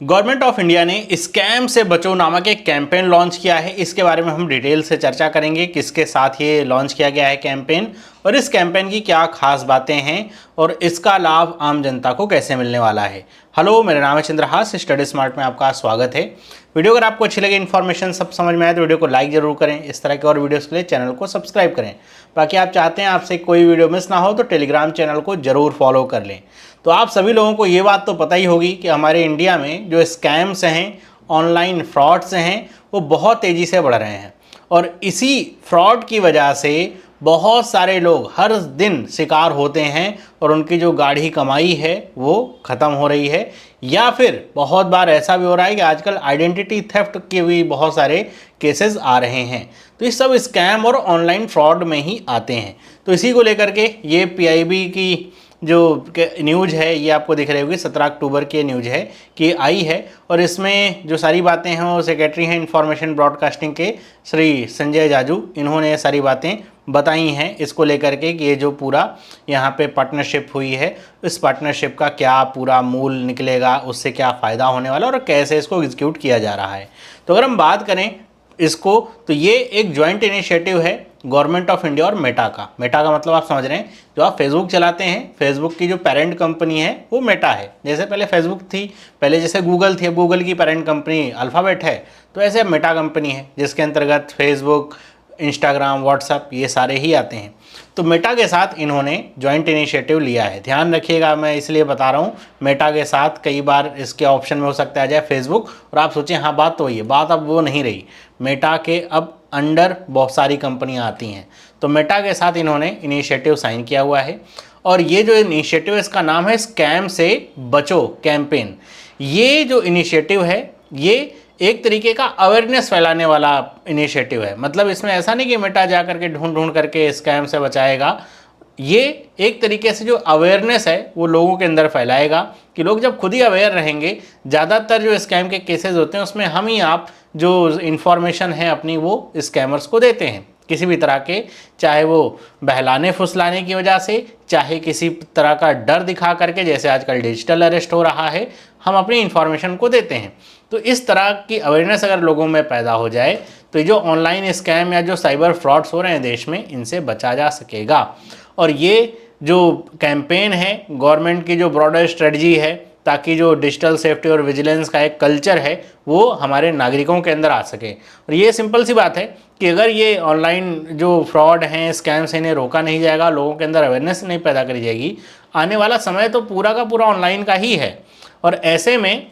Government of India ने scam से बचो नामक एक कैंपेन लॉन्च किया है। इसके बारे में हम डिटेल से चर्चा करेंगे, किसके साथ ये लॉन्च किया गया है कैंपेन और इस कैंपेन की क्या खास बातें हैं और इसका लाभ आम जनता को कैसे मिलने वाला है। हेलो, मेरा नाम है चंद्रहास, स्टडी स्मार्ट में आपका स्वागत है। वीडियो अगर आपको अच्छी लगे, इन्फॉर्मेशन सब समझ में आए तो वीडियो को लाइक जरूर करें। इस तरह के और वीडियोस के लिए चैनल को सब्सक्राइब करें। बाकी आप चाहते हैं आपसे कोई वीडियो मिस ना हो तो टेलीग्राम चैनल को जरूर फॉलो कर लें। तो आप सभी लोगों को ये बात तो पता ही होगी कि हमारे इंडिया में जो स्कैम्स हैं, ऑनलाइन फ्रॉड्स हैं, वो बहुत तेज़ी से बढ़ रहे हैं और इसी फ्रॉड की वजह से बहुत सारे लोग हर दिन शिकार होते हैं और उनकी जो गाढ़ी कमाई है वो ख़त्म हो रही है। या फिर बहुत बार ऐसा भी हो रहा है कि आजकल आइडेंटिटी थेफ्ट के भी बहुत सारे केसेस आ रहे हैं। तो ये सब स्कैम और ऑनलाइन फ्रॉड में ही आते हैं। तो इसी को लेकर के ये पीआईबी की जो न्यूज़ है ये आपको दिख रही होगी, 17 अक्टूबर की न्यूज़ है कि आई है और इसमें जो सारी बातें हैं वो सेक्रेटरी हैं इंफॉर्मेशन ब्रॉडकास्टिंग के श्री संजय जाजू, इन्होंने ये सारी बातें बताई हैं इसको लेकर के कि ये जो पूरा यहाँ पे पार्टनरशिप हुई है, इस पार्टनरशिप का क्या पूरा मूल निकलेगा, उससे क्या फ़ायदा होने वाला और कैसे इसको एग्जीक्यूट किया जा रहा है। तो अगर हम बात करें इसको तो ये एक जॉइंट इनिशिएटिव है गवर्नमेंट ऑफ इंडिया और मेटा का। मेटा का मतलब आप समझ रहे हैं, जो आप फेसबुक चलाते हैं, फेसबुक की जो पेरेंट कंपनी है वो मेटा है। जैसे पहले फेसबुक थी, पहले जैसे गूगल थी, अब गूगल की पेरेंट कंपनी अल्फ़ाबेट है, तो ऐसे मेटा कंपनी है जिसके अंतर्गत फेसबुक, इंस्टाग्राम, व्हाट्सएप ये सारे ही आते हैं। तो मेटा के साथ इन्होंने जॉइंट इनिशिएटिव लिया है। ध्यान रखिएगा, मैं इसलिए बता रहा हूँ, मेटा के साथ कई बार इसके ऑप्शन में हो सकता है आ जाए फेसबुक और आप सोचें हाँ बात तो वही है, बात अब वो नहीं रही। मेटा के अब अंडर बहुत सारी कंपनियां आती हैं। तो मेटा के साथ इन्होंने इनिशिएटिव साइन किया हुआ है और ये जो इनिशिएटिव है इसका नाम है स्कैम से बचो कैंपेन। ये जो इनिशिएटिव है ये एक तरीके का अवेयरनेस फैलाने वाला इनिशिएटिव है। मतलब इसमें ऐसा नहीं कि मेटा जा करके ढूंढ ढूंढ करके स्कैम से बचाएगा, ये एक तरीके से जो अवेयरनेस है वो लोगों के अंदर फैलाएगा कि लोग जब खुद ही अवेयर रहेंगे, ज़्यादातर जो स्कैम के केसेस होते हैं उसमें हम ही आप जो इन्फॉर्मेशन है अपनी वो स्कैमर्स को देते हैं किसी भी तरह के, चाहे वो बहलाने फुसलाने की वजह से, चाहे किसी तरह का डर दिखा करके, जैसे आजकल डिजिटल अरेस्ट हो रहा है, हम अपनी इन्फॉर्मेशन को देते हैं। तो इस तरह की अवेयरनेस अगर लोगों में पैदा हो जाए तो जो ऑनलाइन स्कैम या जो साइबर फ्रॉड्स हो रहे हैं देश में, इनसे बचा जा सकेगा। और ये जो कैंपेन है गवर्नमेंट की जो ब्रॉडर स्ट्रेटजी है, ताकि जो डिजिटल सेफ्टी और विजिलेंस का एक कल्चर है वो हमारे नागरिकों के अंदर आ सके। और ये सिंपल सी बात है कि अगर ये ऑनलाइन जो फ्रॉड हैं, स्कैम्स, इन्हें रोका नहीं जाएगा, लोगों के अंदर अवेयरनेस नहीं पैदा करी जाएगी, आने वाला समय तो पूरा का पूरा ऑनलाइन का ही है। और ऐसे में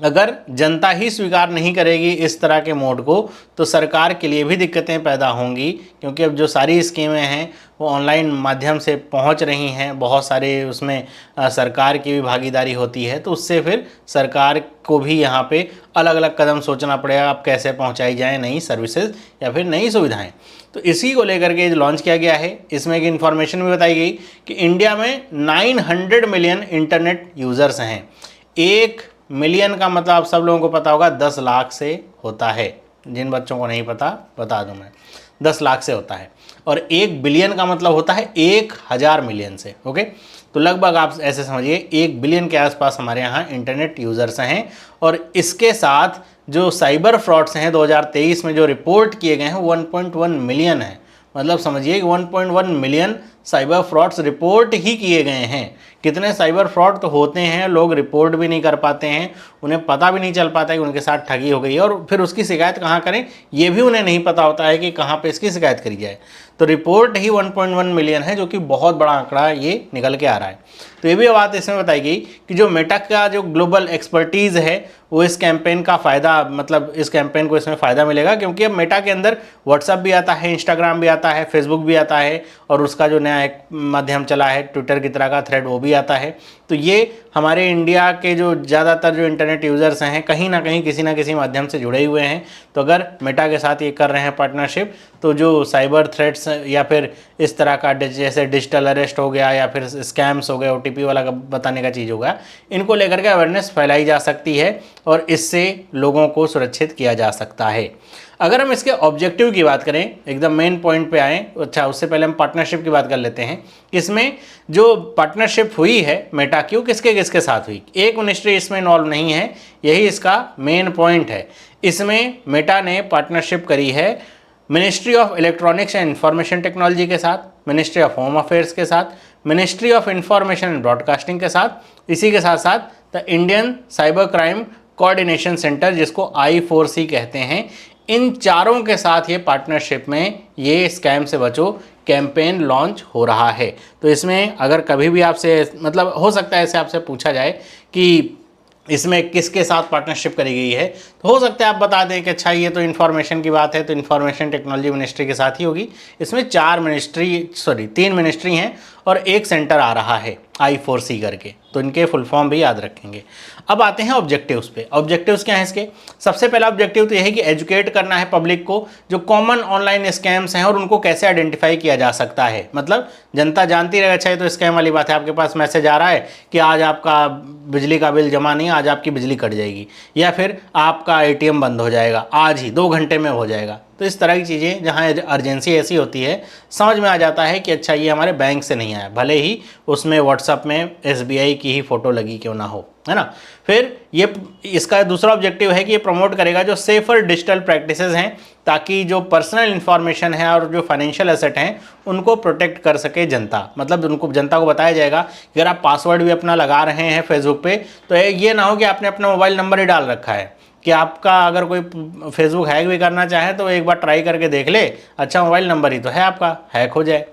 अगर जनता ही स्वीकार नहीं करेगी इस तरह के मोड को तो सरकार के लिए भी दिक्कतें पैदा होंगी, क्योंकि अब जो सारी स्कीमें हैं वो ऑनलाइन माध्यम से पहुंच रही हैं, बहुत सारे उसमें सरकार की भी भागीदारी होती है। तो उससे फिर सरकार को भी यहाँ पे अलग अलग कदम सोचना पड़ेगा, अब कैसे पहुँचाई जाए नई सर्विसेज या फिर नई सुविधाएँ। तो इसी को लेकर के लॉन्च किया गया है। इसमें एक इन्फॉर्मेशन भी बताई गई कि इंडिया में 900 मिलियन इंटरनेट यूज़र्स हैं। 1 मिलियन का मतलब आप सब लोगों को पता होगा 10 लाख से होता है। जिन बच्चों को नहीं पता बता दूं मैं, 10 लाख से होता है। और 1 बिलियन का मतलब होता है 1000 मिलियन से। ओके, तो लगभग आप ऐसे समझिए 1 बिलियन के आसपास हमारे यहाँ इंटरनेट यूज़र्स हैं। और इसके साथ जो साइबर फ्रॉड्स हैं 2023 में जो रिपोर्ट किए गए हैं 1.1 मिलियन है। मतलब समझिए कि 1.1 मिलियन साइबर फ्रॉड्स रिपोर्ट ही किए गए हैं। कितने साइबर फ्रॉड तो होते हैं, लोग रिपोर्ट भी नहीं कर पाते हैं, उन्हें पता भी नहीं चल पाता है कि उनके साथ ठगी हो गई है और फिर उसकी शिकायत कहाँ करें ये भी उन्हें नहीं पता होता है कि कहाँ पे इसकी शिकायत करी जाए। तो रिपोर्ट ही 1.1 मिलियन है, जो कि बहुत बड़ा आंकड़ा ये निकल के आ रहा है। तो ये भी बात इसमें बताई गई कि जो मेटा का जो ग्लोबल एक्सपर्टीज़ है वो इस कैंपेन का फ़ायदा, मतलब इस कैंपेन को इसमें फ़ायदा मिलेगा, क्योंकि अब मेटा के अंदर व्हाट्सएप भी आता है, इंस्टाग्राम भी आता है, फेसबुक भी आता है और उसका जो नया एक माध्यम चला है ट्विटर की तरह का थ्रेड वो भी आता है। तो ये हमारे इंडिया के जो ज़्यादातर जो इंटरनेट यूज़र्स हैं कहीं ना कहीं किसी ना किसी माध्यम से जुड़े हुए हैं। तो अगर मेटा के साथ ये कर रहे हैं पार्टनरशिप, तो जो साइबर थ्रेट्स या फिर इस तरह का जैसे डिजिटल अरेस्ट हो गया या फिर स्कैम्स हो गए, OTP वाला बताने का चीज़ होगा, इनको लेकर के अवेयरनेस फैलाई जा सकती है और इससे लोगों को सुरक्षित किया जा सकता है। अगर हम इसके ऑब्जेक्टिव की बात करें, एकदम मेन पॉइंट पे आएँ, अच्छा उससे पहले हम पार्टनरशिप की बात कर लेते हैं इसमें जो पार्टनरशिप हुई है मेटा की, वो किसके किसके साथ हुई? एक मिनिस्ट्री इसमें इन्वॉल्व नहीं है, यही इसका मेन पॉइंट है। इसमें मेटा ने पार्टनरशिप करी है ministry of electronics and information technology के साथ, मिनिस्ट्री ऑफ होम अफेयर्स के साथ, ministry of information and broadcasting के साथ, इसी के साथ साथ the Indian cyber crime coordination centre, जिसको I4C कहते हैं, इन चारों के साथ ये पार्टनरशिप में ये स्कैम से बचो कैंपेन लॉन्च हो रहा है। तो इसमें अगर कभी भी आपसे, मतलब हो सकता है ऐसे आपसे पूछा जाए कि इसमें किसके साथ पार्टनरशिप करी गई है, तो हो सकता है आप बता दें कि अच्छा ये तो इन्फॉर्मेशन की बात है, तो इन्फॉर्मेशन टेक्नोलॉजी मिनिस्ट्री के साथ ही होगी। इसमें 3 मिनिस्ट्री हैं और एक सेंटर आ रहा है I4C करके, तो इनके फुल फॉर्म भी याद रखेंगे। अब आते हैं ऑब्जेक्टिव्स पे। ऑब्जेक्टिव्स क्या हैं इसके? सबसे पहला ऑब्जेक्टिव तो यह है कि एजुकेट करना है पब्लिक को जो कॉमन ऑनलाइन स्कैम्स हैं और उनको कैसे आइडेंटिफाई किया जा सकता है। मतलब जनता जानती रहे, अच्छा ये तो स्कैम वाली बात है, आपके पास मैसेज आ रहा है कि आज आपका बिजली का बिल जमा नहीं, आज आपकी बिजली कट जाएगी, या फिर आपका ATM बंद हो जाएगा, आज ही 2 घंटे में हो जाएगा। तो इस तरह की चीज़ें जहाँ अर्जेंसी ऐसी होती है, समझ में आ जाता है कि अच्छा ये हमारे बैंक से नहीं आया, भले ही उसमें व्हाट्सएप में SBI की ही फ़ोटो लगी क्यों ना हो, है ना। फिर ये इसका दूसरा ऑब्जेक्टिव है कि ये प्रमोट करेगा जो सेफर डिजिटल प्रैक्टिसेस हैं, ताकि जो पर्सनल इन्फॉर्मेशन है और जो फाइनेंशियल एसेट हैं उनको प्रोटेक्ट कर सके जनता। मतलब उनको, जनता को बताया जाएगा कि अगर आप पासवर्ड भी अपना लगा रहे हैं फेसबुक पे, तो ये ना हो कि आपने अपना मोबाइल नंबर ही डाल रखा है, कि आपका अगर कोई फेसबुक हैक भी करना चाहे तो एक बार ट्राई करके देख ले, अच्छा मोबाइल नंबर ही तो है आपका, हैक हो जाए।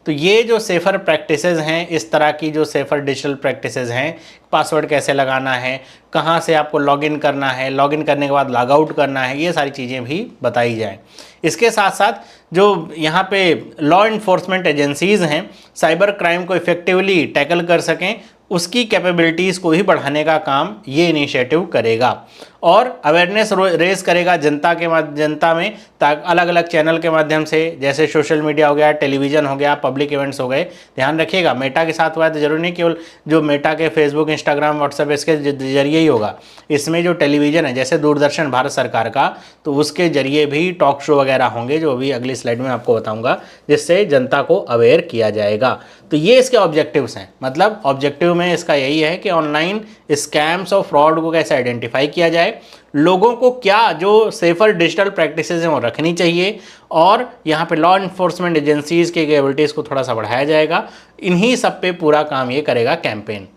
तो ये जो सेफ़र प्रैक्टिसेस हैं, इस तरह की जो सेफ़र डिजिटल प्रैक्टिसेस हैं, पासवर्ड कैसे लगाना है, कहाँ से आपको लॉगिन करना है, लॉगिन करने के बाद लॉग आउट करना है, ये सारी चीज़ें भी बताई जाएँ। इसके साथ साथ जो यहाँ पे लॉ इन्फोर्समेंट एजेंसीज़ हैं, साइबर क्राइम को इफ़ेक्टिवली टैकल कर सकें, उसकी कैपेबिलिटीज़ को ही बढ़ाने का काम ये इनिशिएटिव करेगा और अवेयरनेस रेस करेगा जनता में, ताकि अलग अलग चैनल के माध्यम से, जैसे सोशल मीडिया हो गया, टेलीविज़न हो गया, पब्लिक इवेंट्स हो गए। ध्यान रखिएगा, मेटा के साथ हुआ है तो जरूरी नहीं केवल जो मेटा के फेसबुक, इंस्टाग्राम, व्हाट्सएप इसके जरिए ही होगा। इसमें जो टेलीविज़न है, जैसे दूरदर्शन भारत सरकार का, तो उसके जरिए भी टॉक शो वगैरह होंगे, जो अभी अगली स्लाइड में आपको बताऊँगा, जिससे जनता को अवेयर किया जाएगा। तो ये इसके ऑब्जेक्टिव्स हैं। मतलब ऑब्जेक्टिव में इसका यही है कि ऑनलाइन स्कैम्स और फ्रॉड को कैसे आइडेंटिफाई किया जाए, लोगों को क्या जो सेफर डिजिटल प्रैक्टिसेस हैं वो रखनी चाहिए, और यहाँ पे लॉ इन्फोर्समेंट एजेंसीज़ के कैपेबिलिटीज़ को थोड़ा सा बढ़ाया जाएगा। इन्हीं सब पे पूरा काम ये करेगा कैंपेन।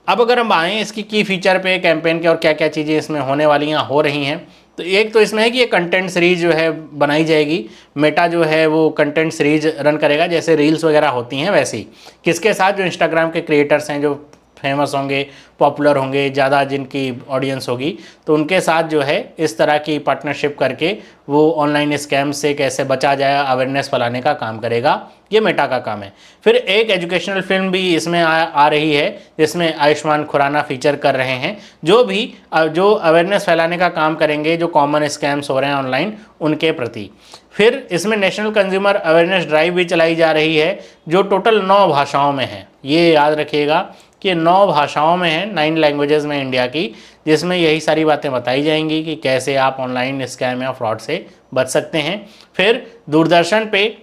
अब अगर हम आएँ इसकी की फीचर पे कैंपेन के और क्या क्या चीज़ें इसमें होने वाली हैं, हो रही हैं, तो एक तो इसमें है कि ये कंटेंट सीरीज जो है बनाई जाएगी। मेटा जो है वो कंटेंट सीरीज रन करेगा, जैसे रील्स वगैरह होती हैं वैसी। किसके साथ? जो इंस्टाग्राम के क्रिएटर्स हैं, जो फेमस होंगे, पॉपुलर होंगे, ज़्यादा जिनकी ऑडियंस होगी, तो उनके साथ जो है इस तरह की पार्टनरशिप करके वो ऑनलाइन स्कैम से कैसे बचा जाए, अवेयरनेस फैलाने का काम करेगा। ये मेटा का काम है। फिर एक एजुकेशनल फिल्म भी इसमें आ रही है, जिसमें आयुष्मान खुराना फीचर कर रहे हैं, जो अवेयरनेस फैलाने का काम करेंगे जो कॉमन स्कैम्स हो रहे हैं ऑनलाइन उनके प्रति। फिर इसमें नेशनल कंज्यूमर अवेयरनेस ड्राइव भी चलाई जा रही है, जो टोटल 9 भाषाओं में है। ये याद रखिएगा कि 9 भाषाओं में है, 9 लैंग्वेजेस में इंडिया की, जिसमें यही सारी बातें बताई जाएंगी कि कैसे आप ऑनलाइन स्कैम या फ्रॉड से बच सकते हैं। फिर दूरदर्शन पे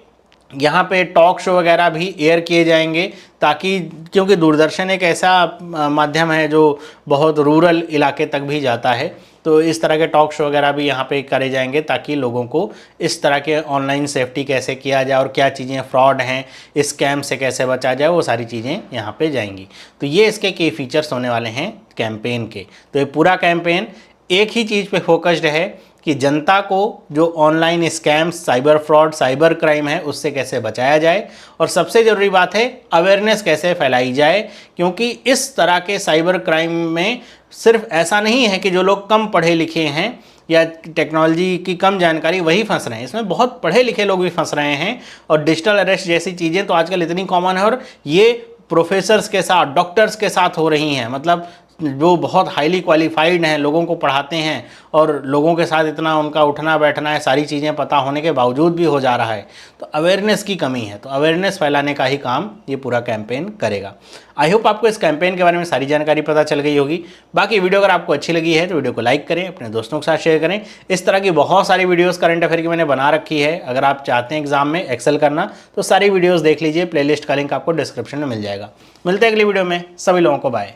यहाँ पे टॉक शो वगैरह भी एयर किए जाएंगे, ताकि, क्योंकि दूरदर्शन एक ऐसा माध्यम है जो बहुत रूरल इलाके तक भी जाता है, तो इस तरह के टॉक शो वगैरह भी यहाँ पे करे जाएंगे, ताकि लोगों को इस तरह के ऑनलाइन सेफ्टी कैसे किया जाए और क्या चीज़ें फ्रॉड हैं, स्कैम से कैसे बचा जाए, वो सारी चीज़ें यहाँ पे जाएंगी। तो ये इसके की फीचर्स होने वाले हैं कैंपेन के। तो ये पूरा कैंपेन एक ही चीज़ पे फोकस्ड है कि जनता को जो online scams, cyber fraud, cyber crime है, उससे कैसे बचाया जाए, और सबसे ज़रूरी बात है अवेयरनेस कैसे फैलाई जाए। क्योंकि इस तरह के साइबर क्राइम में सिर्फ ऐसा नहीं है कि जो लोग कम पढ़े लिखे हैं या टेक्नोलॉजी की कम जानकारी वही फंस रहे हैं, इसमें बहुत पढ़े लिखे लोग भी फंस रहे हैं। और डिजिटल अरेस्ट जैसी चीज़ें तो आजकल इतनी कॉमन है, और ये प्रोफेसर्स के साथ, डॉक्टर्स के साथ हो रही हैं। मतलब जो बहुत हाईली क्वालिफाइड हैं, लोगों को पढ़ाते हैं और लोगों के साथ इतना उनका उठना बैठना है, सारी चीज़ें पता होने के बावजूद भी हो जा रहा है, तो अवेयरनेस की कमी है। तो अवेयरनेस फैलाने का ही काम ये पूरा कैंपेन करेगा। आई होप आपको इस कैंपेन के बारे में सारी जानकारी पता चल गई होगी। बाकी वीडियो अगर आपको अच्छी लगी है तो वीडियो को लाइक करें, अपने दोस्तों के साथ शेयर करें। इस तरह की बहुत सारी वीडियोस करंट अफेयर की मैंने बना रखी है। अगर आप चाहते हैं एग्जाम में एक्सेल करना तो सारी वीडियोस देख लीजिए, प्लेलिस्ट का लिंक आपको डिस्क्रिप्शन में मिल जाएगा। मिलते हैं अगली वीडियो में, सभी लोगों को बाय।